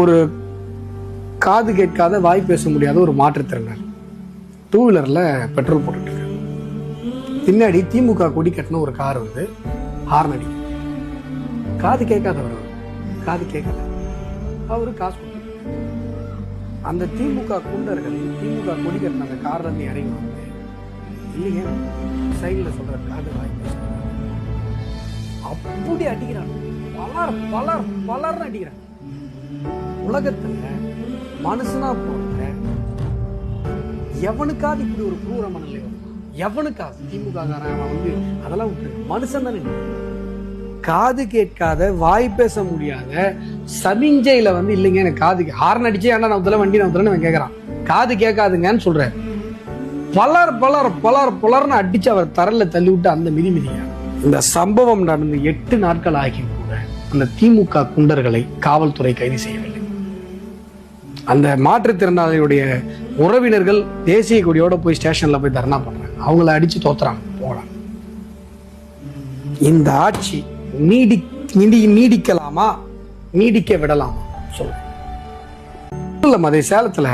ஒரு காது கேட்காத வாய் பேச முடியாத ஒரு மாற்றுத்திறனாளி 2 வீலர்ல பெட்ரோல் போட்டுட்டு இருக்காரு. பின்னாடி திமுக கொடி கட்டின ஒரு கார் வந்து ஹார்ன் அடிக்கும். காது கேட்காதவர், காது கேட்கல, அவரு காசு கொடுத்து அந்த திமுக குண்டர்கள் திமுக கொடி கட்டின அந்த கார்ல இருந்து இறங்கி வந்து இல்லைங்க சைட்ல சொல்ற காது வாய் பேச அப்படி அடிக்கிறான். பலர் அடிக்கிறான். உலகத்துல மனுஷனா போற எவனுக்காவது இப்படி ஒரு குரூர மனநிலை வரும்? எவனுக்காவது? திமுக வந்து அதெல்லாம் விட்டு மனுஷன் தானே. காது கேட்காத வாய் பேச முடியாத சமிஞ்சையில வந்து இல்லைங்க எனக்கு காது ஹார்ன் அடிச்சே ஏன்னா நான் முதல்ல வண்டி நான் கேட்கறான். காது கேட்காதுங்கன்னு சொல்றேன். பலர்னு அடிச்சு அவர் தரல தள்ளி விட்டு அந்த மிதிங்க. இந்த சம்பவம் நடந்து 8 நாட்கள் ஆகி கூட அந்த திமுக குண்டர்களை காவல்துறை கைது செய்யவில்லை. அந்த மாற்றுத்திறனாளியுடைய உறவினர்கள் தேசிய கொடியோட போய் ஸ்டேஷன்ல போய் தர்ணா பண்றாங்க. அவங்கள அடிச்சு தோத்துறாங்க. போறாங்க. இந்த ஆட்சி நீடிக்கலாமா, நீடிக்க விடலாமா சொல்லுங்க. சேலத்துல